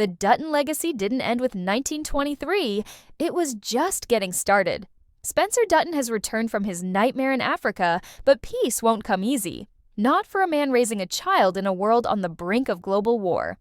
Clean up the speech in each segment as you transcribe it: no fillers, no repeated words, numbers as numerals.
The Dutton legacy didn't end with 1923, it was just getting started. Spencer Dutton has returned from his nightmare in Africa, but peace won't come easy. Not for a man raising a child in a world on the brink of global war.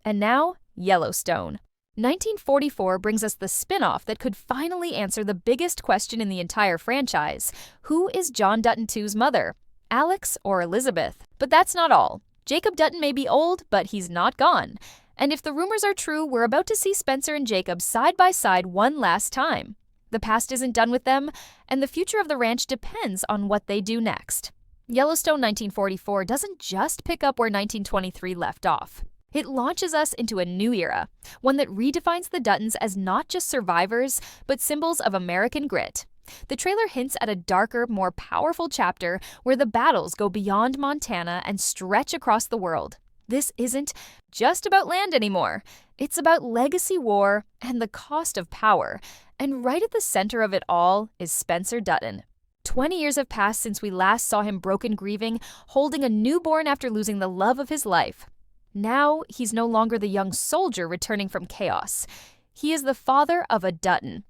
And now, Yellowstone. 1944 brings us the spin-off that could finally answer the biggest question in the entire franchise. Who is John Dutton II's mother? Alex or Elizabeth? But that's not all. Jacob Dutton may be old, but he's not gone. And if the rumors are true, we're about to see Spencer and Jacob side by side one last time. The past isn't done with them, and the future of the ranch depends on what they do next. Yellowstone 1944 doesn't just pick up where 1923 left off. It launches us into a new era, one that redefines the Duttons as not just survivors, but symbols of American grit. The trailer hints at a darker, more powerful chapter where the battles go beyond Montana and stretch across the world. This isn't just about land anymore. It's about legacy war and the cost of power. And right at the center of it all is Spencer Dutton. 20 years have passed since we last saw him broken grieving, holding a newborn after losing the love of his life. Now, he's no longer the young soldier returning from chaos. He is the father of a Dutton.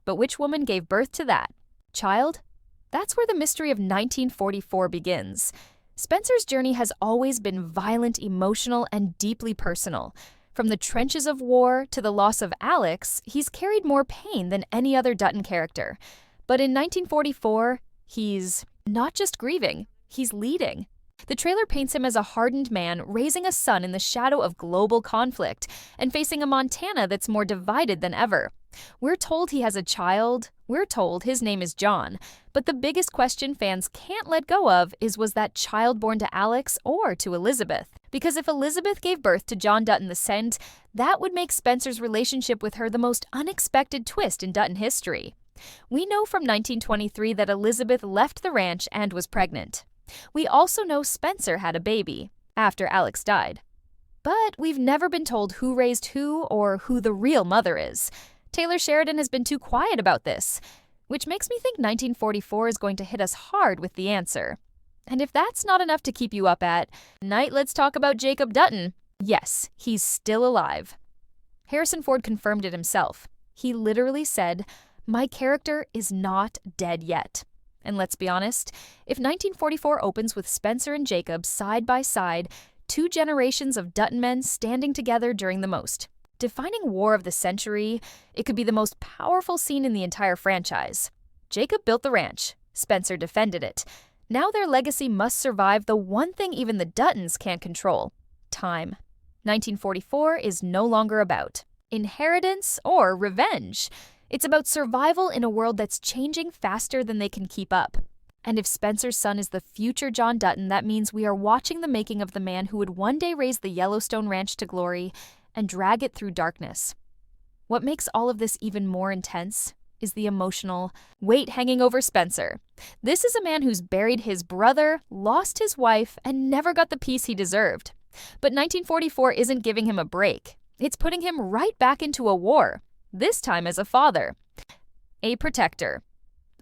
But which woman gave birth to that child? That's where the mystery of 1944 begins. Spencer's journey has always been violent, emotional, and deeply personal. From the trenches of war to the loss of Alex, he's carried more pain than any other Dutton character. But in 1944, he's not just grieving, he's leading. The trailer paints him as a hardened man raising a son in the shadow of global conflict and facing a Montana that's more divided than ever. We're told he has a child, we're told his name is John, but the biggest question fans can't let go of is, was that child born to Alex or to Elizabeth? Because if Elizabeth gave birth to John Dutton II, that would make Spencer's relationship with her the most unexpected twist in Dutton history. We know from 1923 that Elizabeth left the ranch and was pregnant. We also know Spencer had a baby after Alex died. But we've never been told who raised who or who the real mother is. Taylor Sheridan has been too quiet about this, which makes me think 1944 is going to hit us hard with the answer. And if that's not enough to keep you up at night, let's talk about Jacob Dutton. Yes, he's still alive. Harrison Ford confirmed it himself. He literally said, "My character is not dead yet." And let's be honest, if 1944 opens with Spencer and Jacob side by side, two generations of Dutton men standing together during the most defining war of the century, it could be the most powerful scene in the entire franchise. Jacob built the ranch. Spencer defended it. Now their legacy must survive the one thing even the Duttons can't control: time. 1944 is no longer about inheritance or revenge. It's about survival in a world that's changing faster than they can keep up. And if Spencer's son is the future John Dutton, that means we are watching the making of the man who would one day raise the Yellowstone Ranch to glory and drag it through darkness. What makes all of this even more intense is the emotional weight hanging over Spencer. This is a man who's buried his brother, lost his wife, and never got the peace he deserved. But 1944 isn't giving him a break. It's putting him right back into a war, this time as a father, a protector,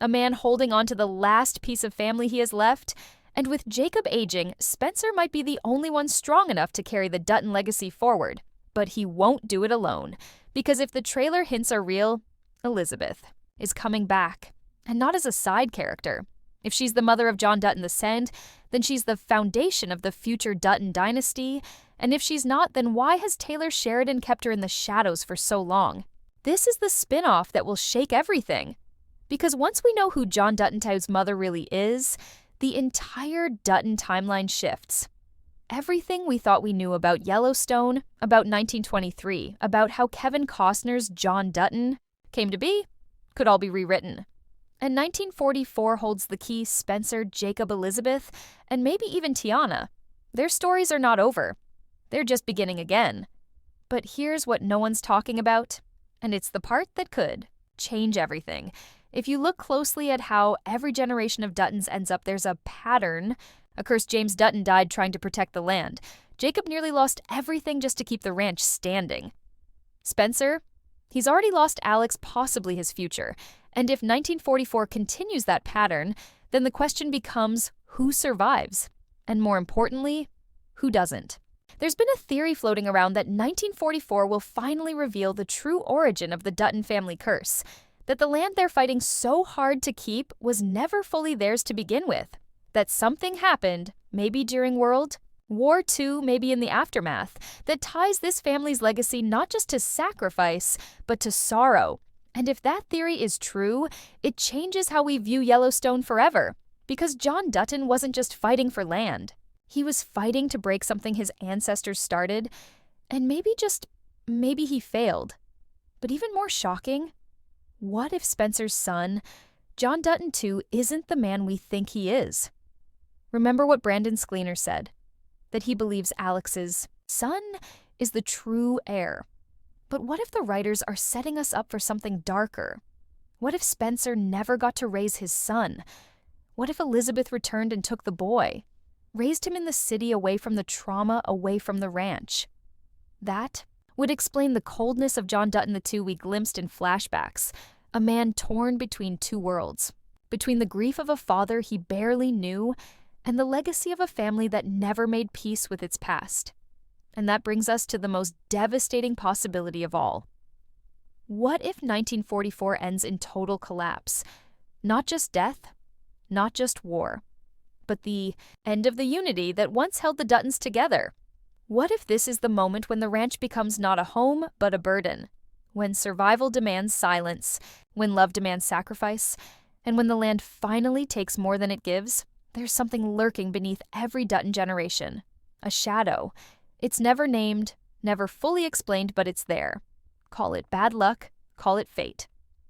a man holding on to the last piece of family he has left. And with Jacob aging, Spencer might be the only one strong enough to carry the Dutton legacy forward. But he won't do it alone, because if the trailer hints are real, Elizabeth is coming back, and not as a side character. If she's the mother of John Dutton II, then she's the foundation of the future Dutton dynasty, and if she's not, then why has Taylor Sheridan kept her in the shadows for so long? This is the spin-off that will shake everything. Because once we know who John Dutton II's mother really is, the entire Dutton timeline shifts. Everything we thought we knew about Yellowstone, about 1923, about how Kevin Costner's John Dutton came to be, could all be rewritten. And 1944 holds the key Spencer, Jacob, Elizabeth, and maybe even Tiana. Their stories are not over. They're just beginning again. But here's what no one's talking about, and it's the part that could change everything. If you look closely at how every generation of Duttons ends up, there's a pattern. Of course, James Dutton died trying to protect the land. Jacob nearly lost everything just to keep the ranch standing. Spencer, he's already lost Alex, possibly his future. And if 1944 continues that pattern, then the question becomes who survives? And more importantly, who doesn't? There's been a theory floating around that 1944 will finally reveal the true origin of the Dutton family curse, that the land they're fighting so hard to keep was never fully theirs to begin with, that something happened, maybe during World War II, maybe in the aftermath, that ties this family's legacy not just to sacrifice, but to sorrow. And if that theory is true, it changes how we view Yellowstone forever. Because John Dutton wasn't just fighting for land. He was fighting to break something his ancestors started, and maybe he failed. But even more shocking, what if Spencer's son, John Dutton II, isn't the man we think he is? Remember what Brandon Schleener said, that he believes Alex's son is the true heir. But what if the writers are setting us up for something darker? What if Spencer never got to raise his son? What if Elizabeth returned and took the boy? Raised him in the city away from the trauma, away from the ranch? That would explain the coldness of John Dutton II we glimpsed in flashbacks, a man torn between two worlds, between the grief of a father he barely knew and the legacy of a family that never made peace with its past. And that brings us to the most devastating possibility of all. What if 1944 ends in total collapse? Not just death, not just war, but the end of the unity that once held the Duttons together. What if this is the moment when the ranch becomes not a home, but a burden? When survival demands silence, when love demands sacrifice, and when the land finally takes more than it gives? There's something lurking beneath every Dutton generation. A shadow. It's never named, never fully explained, but it's there. Call it bad luck, call it fate.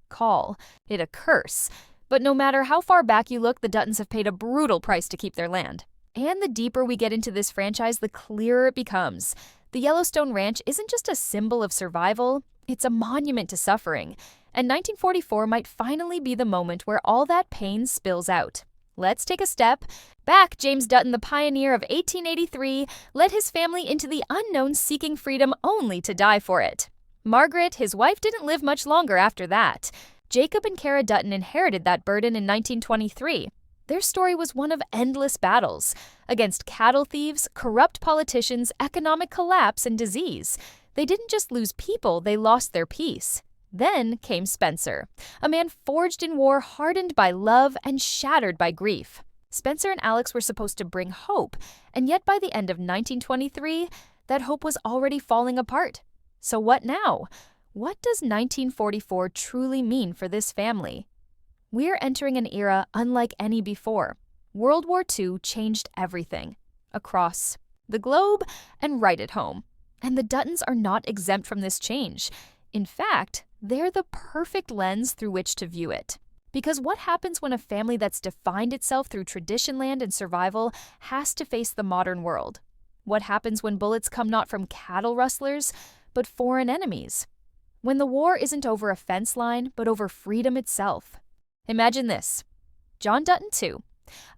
Call it a curse. But no matter how far back you look, the Duttons have paid a brutal price to keep their land. And the deeper we get into this franchise, the clearer it becomes. The Yellowstone Ranch isn't just a symbol of survival, it's a monument to suffering. And 1944 might finally be the moment where all that pain spills out. Let's take a step back. James Dutton, the pioneer of 1883, led his family into the unknown seeking freedom only to die for it. Margaret, his wife, didn't live much longer after that. Jacob and Kara Dutton inherited that burden in 1923. Their story was one of endless battles against cattle thieves, corrupt politicians, economic collapse, and disease. They didn't just lose people, they lost their peace. Then came Spencer, a man forged in war, hardened by love, and shattered by grief. Spencer and Alex were supposed to bring hope, and yet by the end of 1923, that hope was already falling apart. So what now? What does 1944 truly mean for this family? We're entering an era unlike any before. World War II changed everything, across the globe and right at home. And the Duttons are not exempt from this change. In fact, they're the perfect lens through which to view it. Because what happens when a family that's defined itself through tradition land and survival has to face the modern world? What happens when bullets come not from cattle rustlers, but foreign enemies? When the war isn't over a fence line, but over freedom itself? Imagine this. John Dutton II,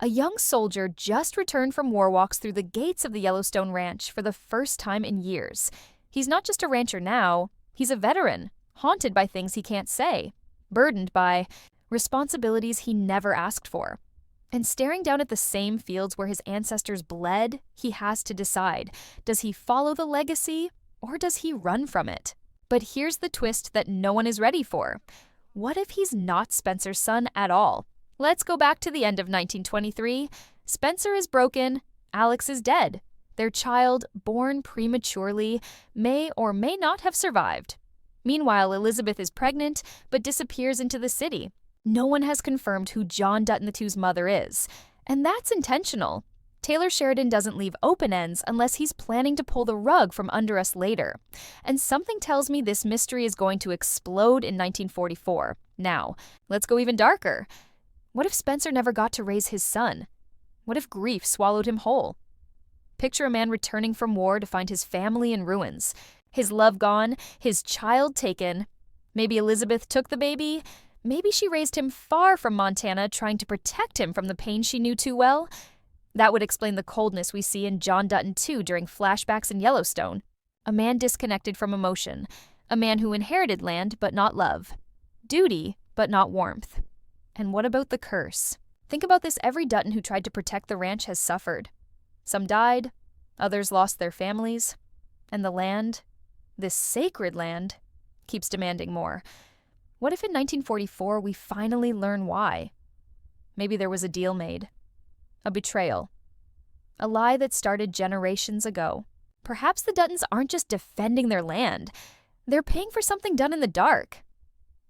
a young soldier just returned from war walks through the gates of the Yellowstone Ranch for the first time in years. He's not just a rancher now, he's a veteran, haunted by things he can't say, burdened by responsibilities he never asked for. And staring down at the same fields where his ancestors bled, he has to decide, does he follow the legacy or does he run from it? But here's the twist that no one is ready for. What if he's not Spencer's son at all? Let's go back to the end of 1923. Spencer is broken, Alex is dead. Their child, born prematurely, may or may not have survived. Meanwhile, Elizabeth is pregnant, but disappears into the city. No one has confirmed who John Dutton II's mother is. And that's intentional. Taylor Sheridan doesn't leave open ends unless he's planning to pull the rug from under us later. And something tells me this mystery is going to explode in 1944. Now, let's go even darker. What if Spencer never got to raise his son? What if grief swallowed him whole? Picture a man returning from war to find his family in ruins, his love gone, his child taken. Maybe Elizabeth took the baby. Maybe she raised him far from Montana, trying to protect him from the pain she knew too well. That would explain the coldness we see in John Dutton II during flashbacks in Yellowstone. A man disconnected from emotion. A man who inherited land but not love. Duty but not warmth. And what about the curse? Think about this. Every Dutton who tried to protect the ranch has suffered. Some died, Others lost their families. And the land, this sacred land, keeps demanding more. What if in 1944 we finally learn why? Maybe there was a deal made. A betrayal. A lie that started generations ago. Perhaps the Duttons aren't just defending their land. They're paying for something done in the dark.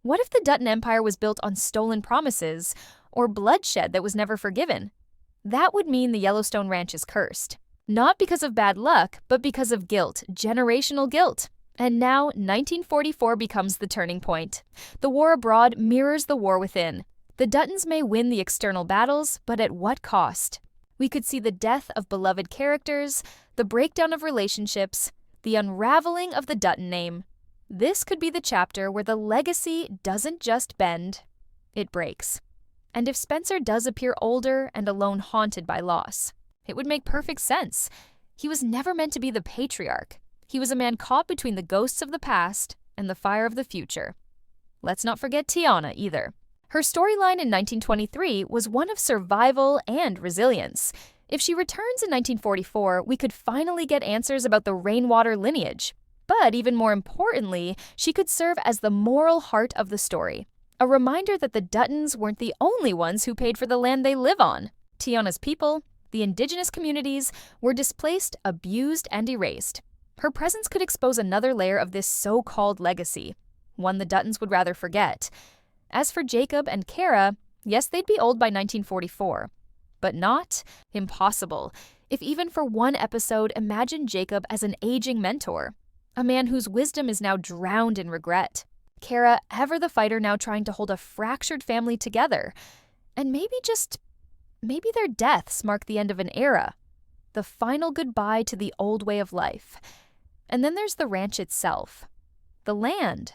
What if the Dutton Empire was built on stolen promises or bloodshed that was never forgiven? That would mean the Yellowstone Ranch is cursed. Not because of bad luck, but because of guilt, generational guilt. And now, 1944 becomes the turning point. The war abroad mirrors the war within. The Duttons may win the external battles, but at what cost? We could see the death of beloved characters, the breakdown of relationships, the unraveling of the Dutton name. This could be the chapter where the legacy doesn't just bend, it breaks. And if Spencer does appear older and alone, haunted by loss, it would make perfect sense. He was never meant to be the patriarch. He was a man caught between the ghosts of the past and the fire of the future. Let's not forget Tiana either. Her storyline in 1923 was one of survival and resilience. If she returns in 1944, we could finally get answers about the Rainwater lineage. But even more importantly, she could serve as the moral heart of the story. A reminder that the Duttons weren't the only ones who paid for the land they live on. Tiana's people, the indigenous communities, were displaced, abused, and erased. Her presence could expose another layer of this so-called legacy, one the Duttons would rather forget. As for Jacob and Kara, yes, they'd be old by 1944. But not impossible. If even for one episode, imagine Jacob as an aging mentor, a man whose wisdom is now drowned in regret. Kara, ever the fighter, now trying to hold a fractured family together. And maybe their deaths mark the end of an era, the final goodbye to the old way of life. And then there's the ranch itself, the land,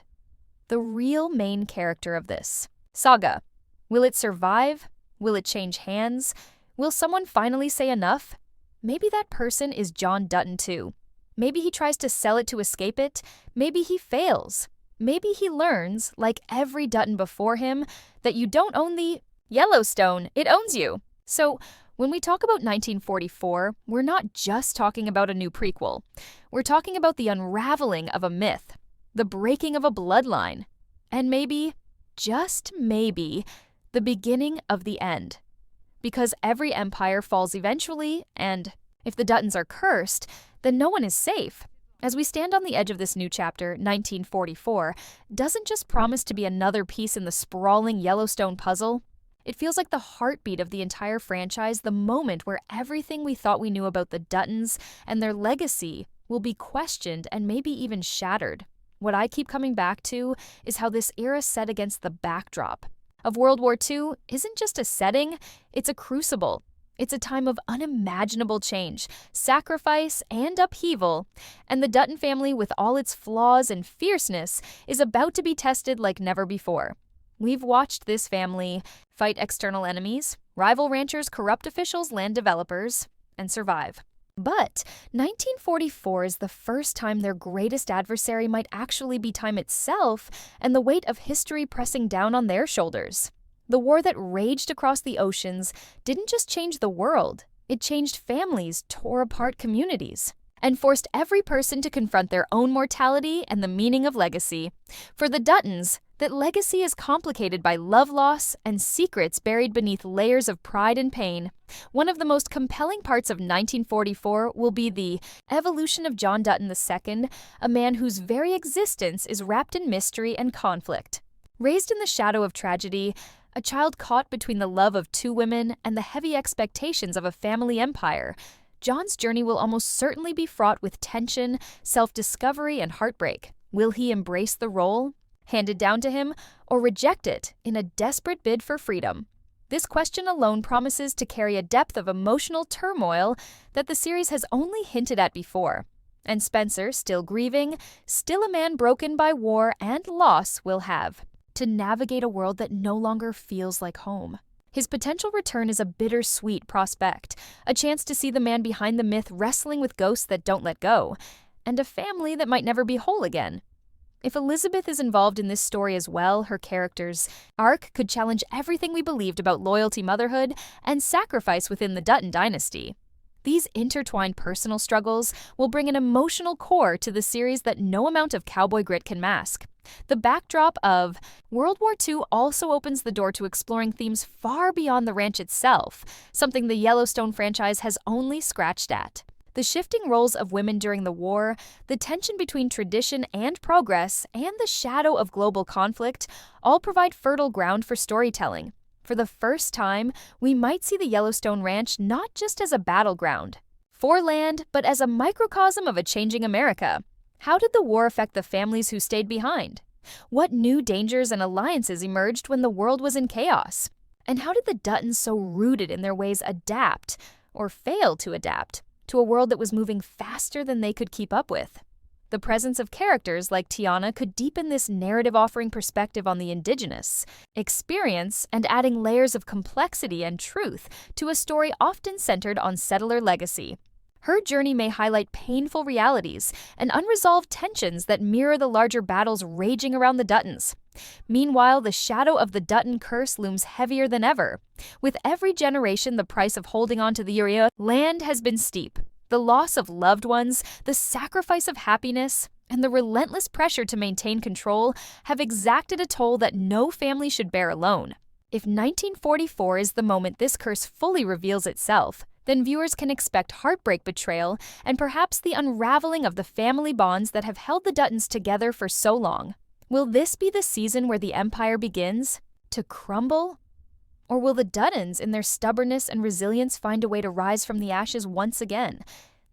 the real main character of this saga. Will it survive? Will it change hands? Will someone finally say enough? Maybe that person is John Dutton II. Maybe he tries to sell it to escape it. Maybe he fails. Maybe he learns, like every Dutton before him, that you don't own the Yellowstone, it owns you. So, when we talk about 1944, we're not just talking about a new prequel. We're talking about the unraveling of a myth, the breaking of a bloodline, and maybe, just maybe, the beginning of the end. Because every empire falls eventually, and if the Duttons are cursed, then no one is safe. As we stand on the edge of this new chapter, 1944 doesn't just promise to be another piece in the sprawling Yellowstone puzzle. It feels like the heartbeat of the entire franchise, the moment where everything we thought we knew about the Duttons and their legacy will be questioned and maybe even shattered. What I keep coming back to is how this era set against the backdrop of World War II isn't just a setting, it's a crucible. It's a time of unimaginable change, sacrifice, and upheaval, and the Dutton family, with all its flaws and fierceness, is about to be tested like never before. We've watched this family fight external enemies, rival ranchers, corrupt officials, land developers, and survive. But 1944 is the first time their greatest adversary might actually be time itself and the weight of history pressing down on their shoulders. The war that raged across the oceans didn't just change the world, it changed families, tore apart communities, and forced every person to confront their own mortality and the meaning of legacy. For the Duttons, that legacy is complicated by love loss and secrets buried beneath layers of pride and pain. One of the most compelling parts of 1944 will be the evolution of John Dutton II, a man whose very existence is wrapped in mystery and conflict. Raised in the shadow of tragedy, a child caught between the love of two women and the heavy expectations of a family empire, John's journey will almost certainly be fraught with tension, self-discovery, and heartbreak. Will he embrace the role handed down to him, or reject it in a desperate bid for freedom? This question alone promises to carry a depth of emotional turmoil that the series has only hinted at before. And Spencer, still grieving, still a man broken by war and loss, will have to navigate a world that no longer feels like home. His potential return is a bittersweet prospect, a chance to see the man behind the myth wrestling with ghosts that don't let go, and a family that might never be whole again. If Elizabeth is involved in this story as well, her character's arc could challenge everything we believed about loyalty, motherhood, and sacrifice within the Dutton dynasty. These intertwined personal struggles will bring an emotional core to the series that no amount of cowboy grit can mask. The backdrop of World War II also opens the door to exploring themes far beyond the ranch itself, something the Yellowstone franchise has only scratched at. The shifting roles of women during the war, the tension between tradition and progress, and the shadow of global conflict all provide fertile ground for storytelling. For the first time, we might see the Yellowstone Ranch not just as a battleground for land, but as a microcosm of a changing America. How did the war affect the families who stayed behind? What new dangers and alliances emerged when the world was in chaos? And how did the Duttons, so rooted in their ways, adapt, or fail to adapt, to a world that was moving faster than they could keep up with? The presence of characters like Tiana could deepen this narrative, offering perspective on the indigenous experience and adding layers of complexity and truth to a story often centered on settler legacy. Her journey may highlight painful realities and unresolved tensions that mirror the larger battles raging around the Duttons. Meanwhile, the shadow of the Dutton curse looms heavier than ever. With every generation, the price of holding on to the area land has been steep. The loss of loved ones, the sacrifice of happiness, and the relentless pressure to maintain control have exacted a toll that no family should bear alone. If 1944 is the moment this curse fully reveals itself, then viewers can expect heartbreak, betrayal, and perhaps the unraveling of the family bonds that have held the Duttons together for so long. Will this be the season where the empire begins to crumble? Or will the Duttons, in their stubbornness and resilience, find a way to rise from the ashes once again?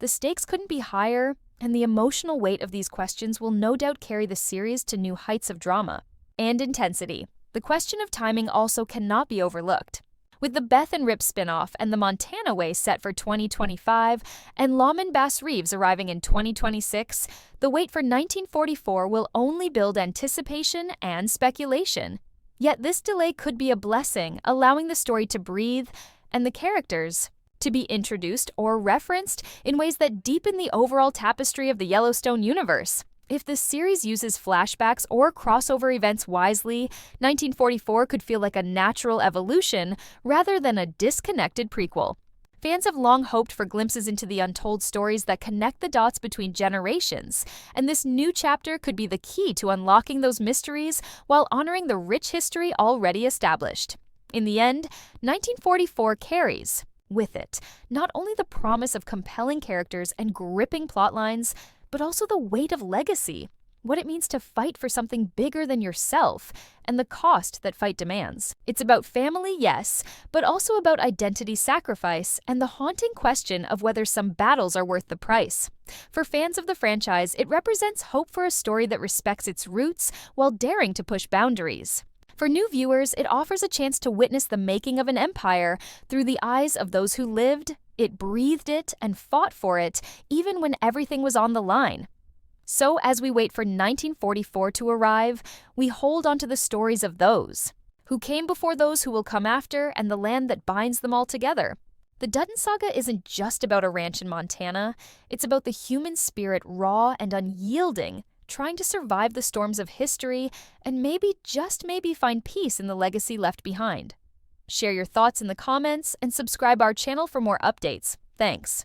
The stakes couldn't be higher, and the emotional weight of these questions will no doubt carry the series to new heights of drama and intensity. The question of timing also cannot be overlooked. With the Beth and Rip spinoff and the Montana Way set for 2025 and Lawman Bass Reeves arriving in 2026, the wait for 1944 will only build anticipation and speculation. Yet this delay could be a blessing, allowing the story to breathe and the characters to be introduced or referenced in ways that deepen the overall tapestry of the Yellowstone universe. If the series uses flashbacks or crossover events wisely, 1944 could feel like a natural evolution rather than a disconnected prequel. Fans have long hoped for glimpses into the untold stories that connect the dots between generations, and this new chapter could be the key to unlocking those mysteries while honoring the rich history already established. In the end, 1944 carries, with it, not only the promise of compelling characters and gripping plotlines, but also the weight of legacy, what it means to fight for something bigger than yourself, and the cost that fight demands. It's about family, yes, but also about identity sacrifice and the haunting question of whether some battles are worth the price. For fans of the franchise, it represents hope for a story that respects its roots while daring to push boundaries. For new viewers, it offers a chance to witness the making of an empire through the eyes of those who lived it, breathed it, and fought for it, even when everything was on the line. So as we wait for 1944 to arrive, we hold on to the stories of those who came before those who will come after and the land that binds them all together. The Dutton saga isn't just about a ranch in Montana. It's about the human spirit, raw and unyielding, trying to survive the storms of history and maybe, just maybe, find peace in the legacy left behind. Share your thoughts in the comments and subscribe our channel for more updates. Thanks.